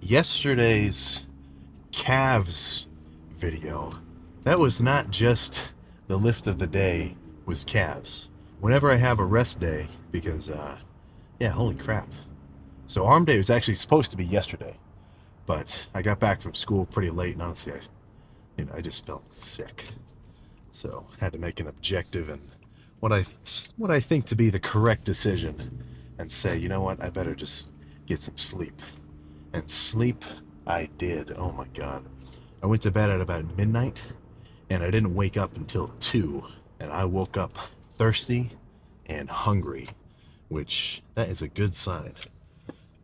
Yesterday's calves video, that was not just the lift of the day was calves. Whenever I have a rest day, because yeah, holy crap. So arm day was actually supposed to be yesterday, but I got back from school pretty late, and honestly, I just felt sick. So had to make an objective and what I think to be the correct decision, and say, you know what, I better just get some sleep. And sleep I did. Oh my god. I went to bed at about midnight, and I didn't wake up until 2, and I woke up thirsty and hungry, which that is a good sign,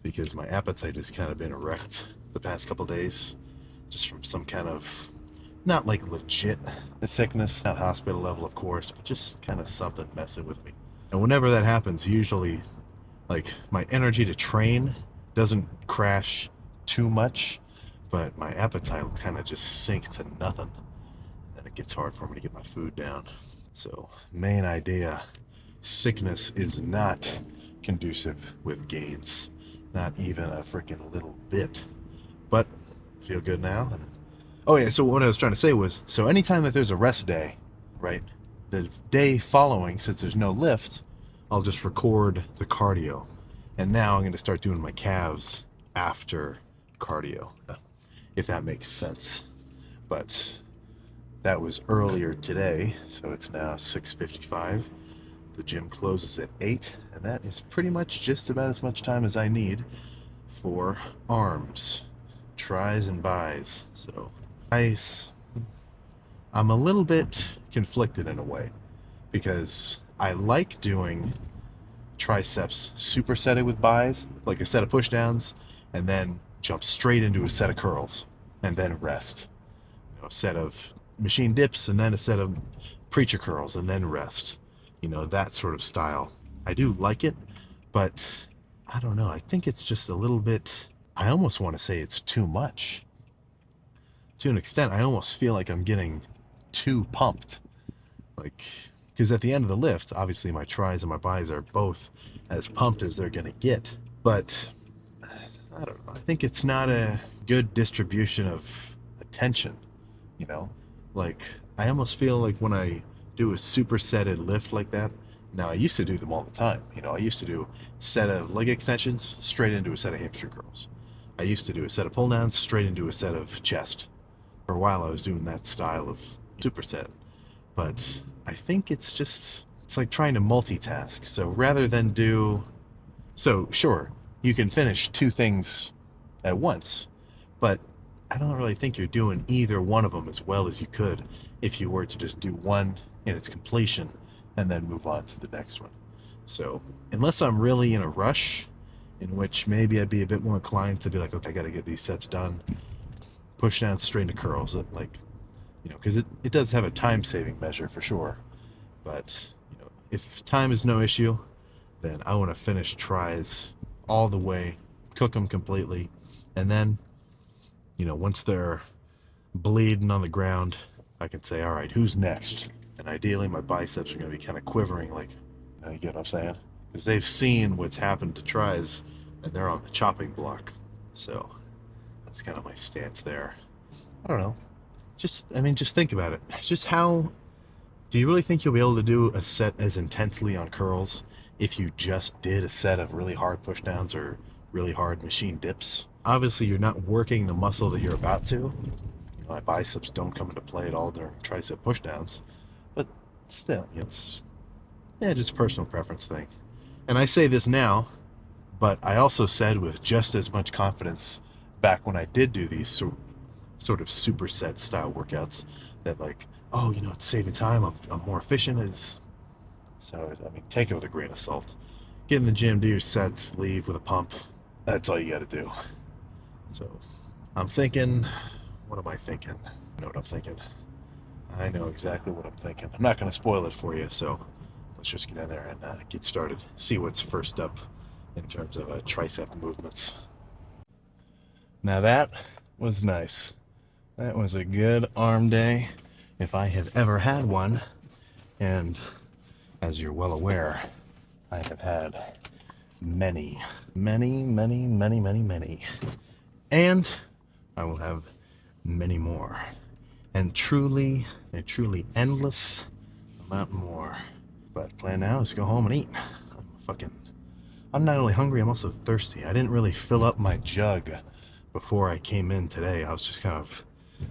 because my appetite has kind of been wrecked the past couple days, just from some kind of, not like legit sickness, not hospital level of course, but just kind of something messing with me. And whenever that happens, usually like my energy to train doesn't crash too much, but my appetite will kind of just sink to nothing. And it gets hard for me to get my food down. So, main idea, sickness is not conducive with gains. Not even a freaking little bit. But, feel good now. And oh yeah, so what I was trying to say was, so anytime that there's a rest day, right, the day following, since there's no lift, I'll just record the cardio. And now I'm going to start doing my calves after cardio, if that makes sense. But that was earlier today, so it's now 6:55. The gym closes at 8, and that is pretty much just about as much time as I need for arms, tries and buys. So I'm a little bit conflicted in a way, because I like doing triceps supersetted with buys, like a set of push downs, and then jump straight into a set of curls, and then rest. A set of machine dips, and then a set of preacher curls, and then rest. That sort of style. I do like it, but I don't know. I think it's just a little bit, I almost want to say it's too much. To an extent, I almost feel like I'm getting too pumped. Because at the end of the lift, obviously my tries and my buys are both as pumped as they're going to get. But, I don't know. I think it's not a good distribution of attention, I almost feel like when I do a supersetted lift like that, now I used to do them all the time. I used to do a set of leg extensions straight into a set of hamstring curls. I used to do a set of pull downs straight into a set of chest. For a while I was doing that style of superset. But I think it's like trying to multitask. So rather than sure, you can finish 2 things at once, but I don't really think you're doing either one of them as well as you could if you were to just do one in its completion and then move on to the next one. So unless I'm really in a rush, in which maybe I'd be a bit more inclined to be like, okay, I gotta get these sets done, push down straight into curls, because it does have a time-saving measure for sure. But, if time is no issue, then I want to finish tries all the way, cook them completely, and then, once they're bleeding on the ground, I can say, all right, who's next? And ideally, my biceps are going to be kind of quivering, you get what I'm saying? Because they've seen what's happened to tries, and they're on the chopping block. So, that's kind of my stance there. I don't know. Just think about it. Just how do you really think you'll be able to do a set as intensely on curls if you just did a set of really hard push downs or really hard machine dips? Obviously, you're not working the muscle that you're about to. My biceps don't come into play at all during tricep push downs, but still, it's just a personal preference thing. And I say this now, but I also said with just as much confidence back when I did do these sort of superset style workouts, that it's saving time, I'm more efficient. So take it with a grain of salt. Get in the gym, do your sets, leave with a pump. That's all you got to do. So I'm thinking, what am I thinking? I know what I'm thinking. I know exactly what I'm thinking. I'm not going to spoil it for you, so let's just get in there and get started. See what's first up in terms of tricep movements. Now that was nice. That was a good arm day, if I have ever had one. And as you're well aware, I have had many. And I will have many more. And truly, a truly endless amount more. But plan now is to go home and eat. I'm not only hungry, I'm also thirsty. I didn't really fill up my jug before I came in today. I was just kind of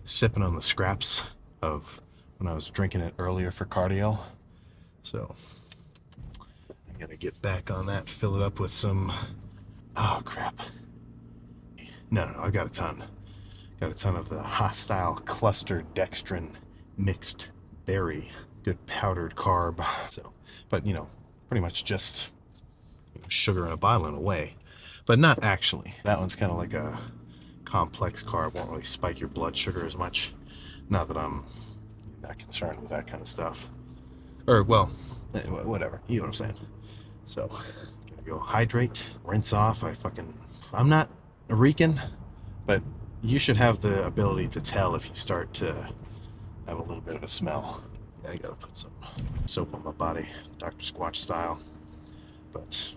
sipping on the scraps of when I was drinking it earlier for cardio. So I'm gonna get back on that, fill it up with some, oh crap. No, I got a ton. Got a ton of the Hostile Cluster Dextrin Mixed Berry. Good powdered carb. So, but pretty much just sugar in a bottle in a way. But not actually. That one's kind of like a complex carb. Won't really spike your blood sugar as much. Not that I'm not concerned with that kind of stuff. Or, well, whatever. You know what I'm saying. So, gonna go hydrate, rinse off. I'm not a Rican, but you should have the ability to tell if you start to have a little bit of a smell. Yeah, I gotta put some soap on my body, Dr. Squatch style. But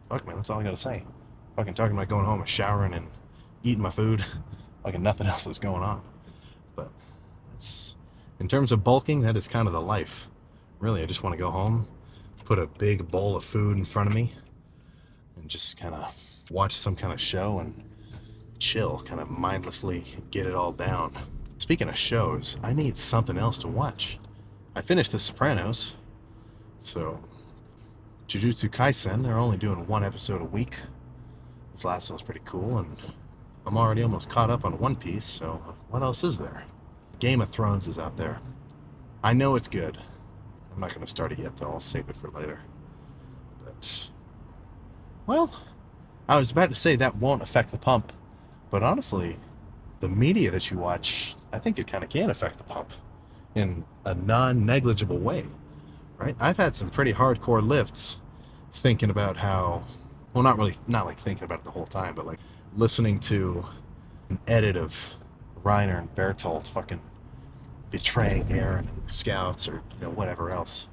fuck, man, that's all I gotta say. Fucking talking about going home and showering and eating my food. Fucking nothing else is going on. But it's, in terms of bulking, that is kind of the life. Really, I just want to go home, put a big bowl of food in front of me, and just kind of watch some kind of show and chill, kind of mindlessly get it all down. Speaking of shows, I need something else to watch. I finished The Sopranos, so Jujutsu Kaisen, they're only doing one episode a week. This last one's pretty cool, and I'm already almost caught up on One Piece, so what else is there? Game of Thrones is out there. I know it's good. I'm not going to start it yet, though. I'll save it for later. But, well, I was about to say that won't affect the pump, but honestly, the media that you watch, I think it kind of can affect the pump in a non-negligible way, right? I've had some pretty hardcore lifts thinking about how, well, not like thinking about it the whole time, but like listening to an edit of Reiner and Bertolt fucking betraying Aaron and the scouts, or whatever else.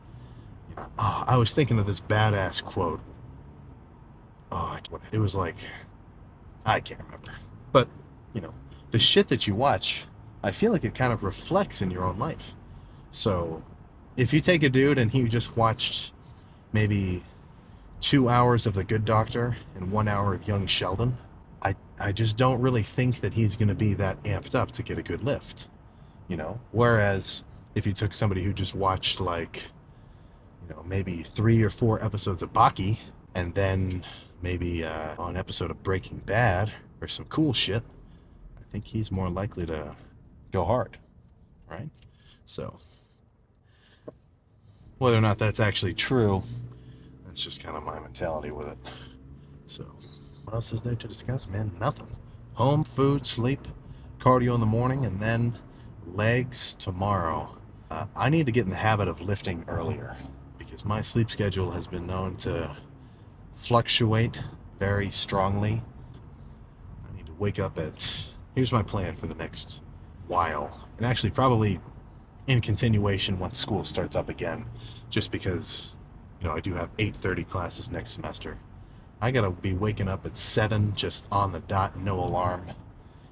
I was thinking of this badass quote. It was like, I can't remember, but the shit that you watch, I feel like it kind of reflects in your own life. So if you take a dude and he just watched maybe 2 hours of The Good Doctor and 1 hour of Young Sheldon, I just don't really think that he's going to be that amped up to get a good lift. Whereas if you took somebody who just watched maybe 3 or 4 episodes of Baki, and then maybe an episode of Breaking Bad or some cool shit, I think he's more likely to go hard, right? So whether or not that's actually true, that's just kind of my mentality with it. So what else is there to discuss, man? Nothing. Home, food, sleep, cardio in the morning, and then legs tomorrow. I need to get in the habit of lifting earlier, because my sleep schedule has been known to fluctuate very strongly. I need to wake up here's my plan for the next while, and actually probably in continuation once school starts up again, just because I do have 8:30 classes next semester. I gotta be waking up at 7 just on the dot, no alarm,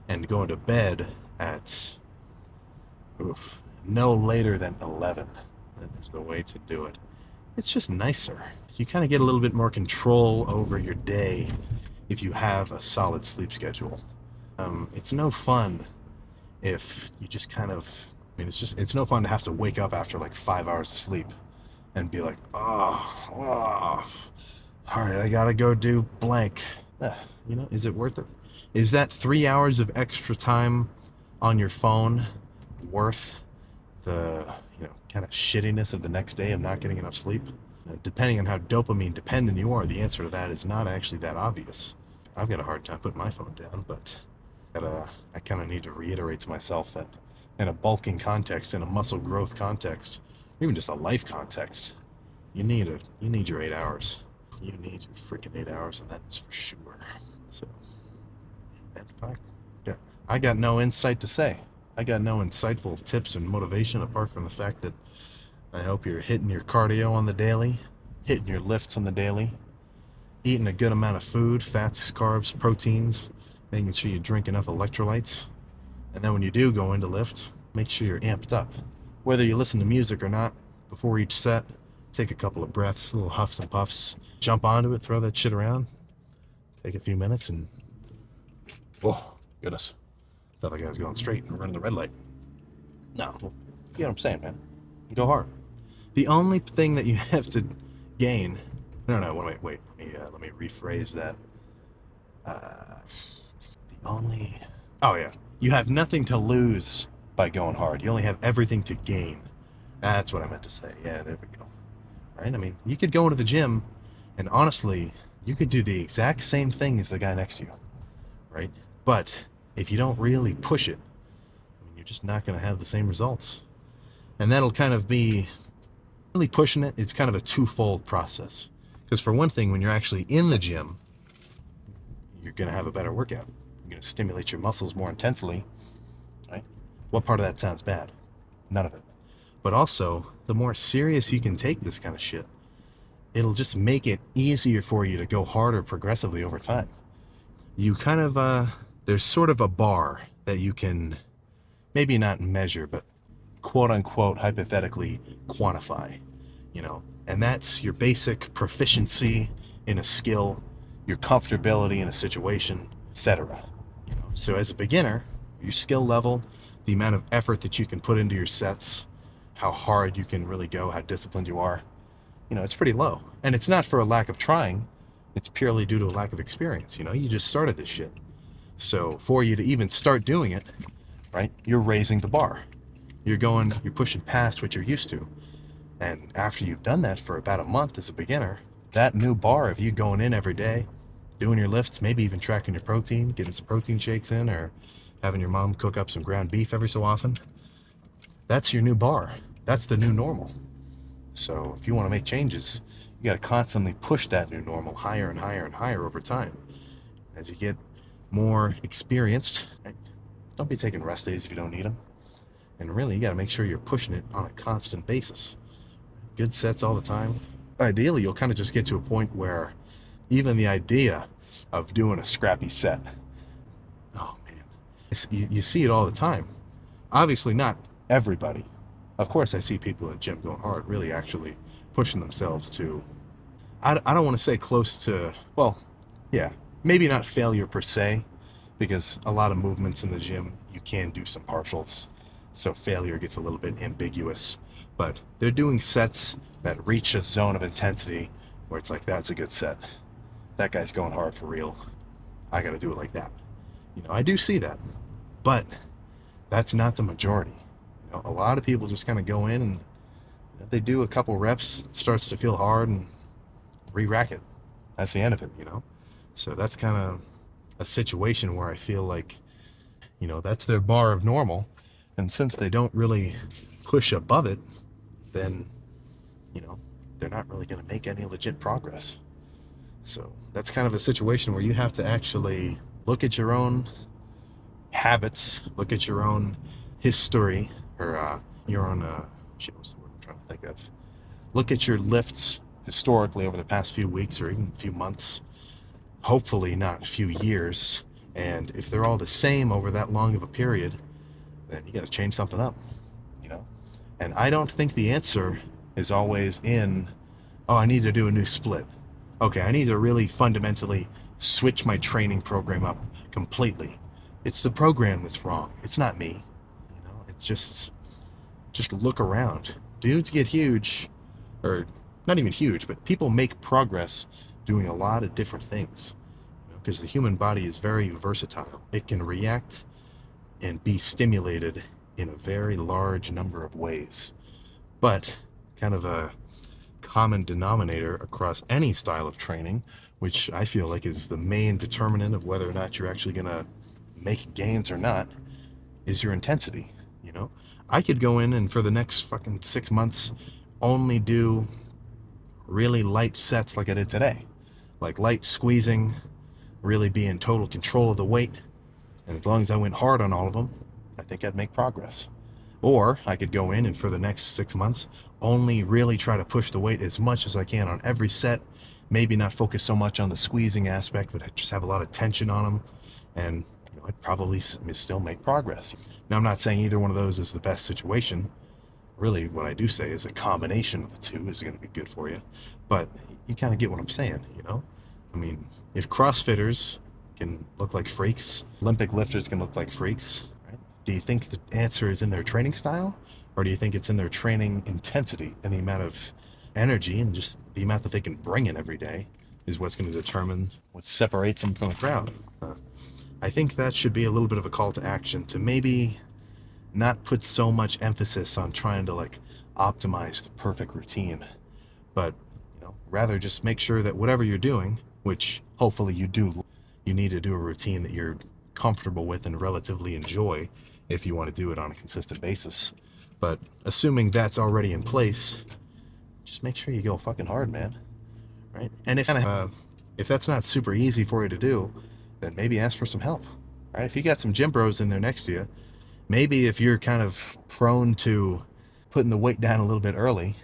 and going to bed at no later than 11. That is the way to do it. It's just nicer. You kind of get a little bit more control over your day if you have a solid sleep schedule. It's no fun if you just it's no fun to have to wake up after like 5 hours of sleep and be like, all right, I gotta go do blank. Is it worth it? Is that 3 hours of extra time on your phone worth the kind of shittiness of the next day of not getting enough sleep? Depending on how dopamine dependent you are, the answer to that is not actually that obvious. I've got a hard time putting my phone down, but I kind of need to reiterate to myself that in a bulking context, in a muscle growth context, even just a life context, you need your 8 hours. You need your freaking 8 hours, and that is for sure. So, I got no insight to say. I got no insightful tips and motivation apart from the fact that I hope you're hitting your cardio on the daily, hitting your lifts on the daily, eating a good amount of food, fats, carbs, proteins, making sure you drink enough electrolytes. And then when you do go into lift, make sure you're amped up. Whether you listen to music or not, before each set, take a couple of breaths, little huffs and puffs, jump onto it, throw that shit around, take a few minutes, and oh, goodness. Felt like I was going straight and running the red light. No, you know what I'm saying, man. Go hard. The only thing that you have to gain, no, wait, let me rephrase that. You have nothing to lose by going hard. You only have everything to gain. That's what I meant to say. Yeah, there we go. Right? I mean, you could go into the gym and honestly, you could do the exact same thing as the guy next to you, right? But if you don't really push it, you're just not going to have the same results. And that'll kind of be really pushing it. It's kind of a twofold process. Because for one thing, when you're actually in the gym, you're going to have a better workout. You're going to stimulate your muscles more intensely, right? What part of that sounds bad? None of it. But also, the more serious you can take this kind of shit, it'll just make it easier for you to go harder progressively over time. You kind of, there's sort of a bar that you can maybe not measure, but quote unquote, hypothetically quantify, you know, and that's your basic proficiency in a skill, your comfortability in a situation, etc. You know, so as a beginner, your skill level, the amount of effort that you can put into your sets, how hard you can really go, how disciplined you are, you know, it's pretty low. And it's not for a lack of trying, it's purely due to a lack of experience. You know, you just started this shit. So for you to even start doing it, right, you're raising the bar. You're pushing past what you're used to. And after you've done that for about a month as a beginner, that new bar of you going in every day, doing your lifts, maybe even tracking your protein, getting some protein shakes in, or having your mom cook up some ground beef every so often, that's your new bar. That's the new normal. So if you want to make changes, you got to constantly push that new normal higher and higher and higher over time. As you get more experienced, right? Don't be taking rest days if you don't need them. And really, you got to make sure you're pushing it on a constant basis. Good sets all the time. Ideally, you'll kind of just get to a point where even the idea of doing a scrappy set, oh man, you see it all the time. Obviously, not everybody. Of course, I see people in the gym going hard, really actually pushing themselves to, I don't want to say close to, well, yeah, maybe not failure per se, because a lot of movements in the gym, you can do some partials. So failure gets a little bit ambiguous, but they're doing sets that reach a zone of intensity where it's like, that's a good set. That guy's going hard for real. I got to do it like that. You know, I do see that, but that's not the majority. You know, a lot of people just kind of go in and they do a couple reps, it starts to feel hard and re-rack it. That's the end of it, you know? So that's kind of a situation where I feel like, you know, that's their bar of normal. And since they don't really push above it, then, you know, they're not really going to make any legit progress. So that's kind of a situation where you have to actually look at your own habits, look at your own history, or your own, what's the word I'm trying to think of? Look at your lifts historically over the past few weeks or even a few months, hopefully not a few years. And if they're all the same over that long of a period, then you got to change something up, you know? And I don't think the answer is always in, oh, I need to do a new split. Okay, I need to really fundamentally switch my training program up completely. It's the program that's wrong. It's not me. You know, it's just look around. Dudes get huge, or not even huge, but people make progress doing a lot of different things. Because the human body is very versatile. It can react and be stimulated in a very large number of ways. But kind of a common denominator across any style of training, which I feel like is the main determinant of whether or not you're actually going to make gains or not, is your intensity. You know, I could go in and for the next fucking 6 months only do really light sets like I did today, like light squeezing, really be in total control of the weight, and as long as I went hard on all of them, I think I'd make progress. Or I could go in and for the next 6 months only really try to push the weight as much as I can on every set, maybe not focus so much on the squeezing aspect, but just have a lot of tension on them, and I'd probably still make progress. Now, I'm not saying either one of those is the best situation. Really, what I do say is a combination of the two is going to be good for you. But you kind of get what I'm saying. I mean, if CrossFitters can look like freaks, Olympic lifters can look like freaks, right? Do you think the answer is in their training style? Or do you think it's in their training intensity and the amount of energy and just the amount that they can bring in every day is what's going to determine what separates them from the crowd? I think that should be a little bit of a call to action to maybe not put so much emphasis on trying to like optimize the perfect routine, but rather just make sure that whatever you're doing, which hopefully you do, you need to do a routine that you're comfortable with and relatively enjoy if you want to do it on a consistent basis. But assuming that's already in place, just make sure you go fucking hard, man. Right? And if that's not super easy for you to do, then maybe ask for some help. Right? If you got some gym bros in there next to you, maybe if you're kind of prone to putting the weight down a little bit early,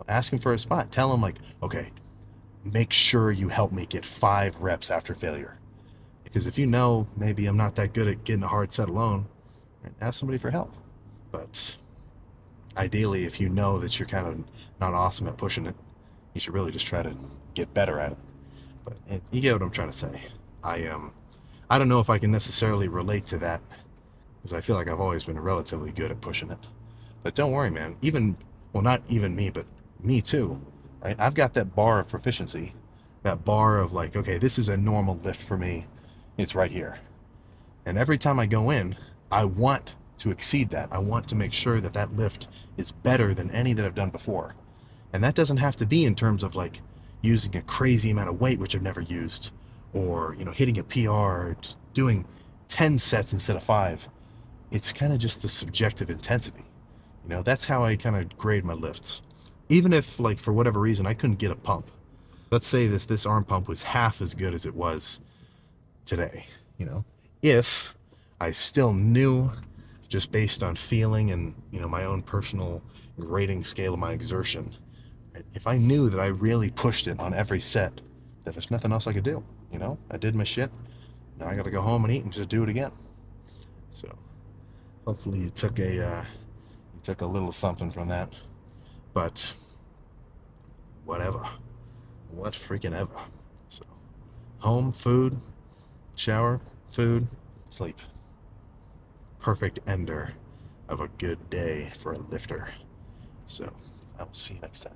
ask them for a spot. Tell them like, okay, make sure you help me get 5 reps after failure. Because if maybe I'm not that good at getting a hard set alone, ask somebody for help. But ideally, if you know that you're kind of not awesome at pushing it, you should really just try to get better at it. But you get what I'm trying to say. I don't know if I can necessarily relate to that, because I feel like I've always been relatively good at pushing it. But don't worry, man. Not even me, but me too, right? I've got that bar of proficiency, that bar of like, okay, this is a normal lift for me. It's right here. And every time I go in, I want to exceed that. I want to make sure that that lift is better than any that I've done before. And that doesn't have to be in terms of like using a crazy amount of weight, which I've never used, or, hitting a PR, doing 10 sets instead of 5. It's kind of just the subjective intensity. That's how I kind of grade my lifts. Even if, like, for whatever reason, I couldn't get a pump. Let's say this arm pump was half as good as it was today. If I still knew, just based on feeling and, my own personal rating scale of my exertion, right? If I knew that I really pushed it on every set, that there's nothing else I could do. I did my shit. Now I got to go home and eat and just do it again. So hopefully you took a little something from that. But whatever. What freaking ever. So home, food, shower, food, sleep. Perfect ender of a good day for a lifter. So I will see you next time.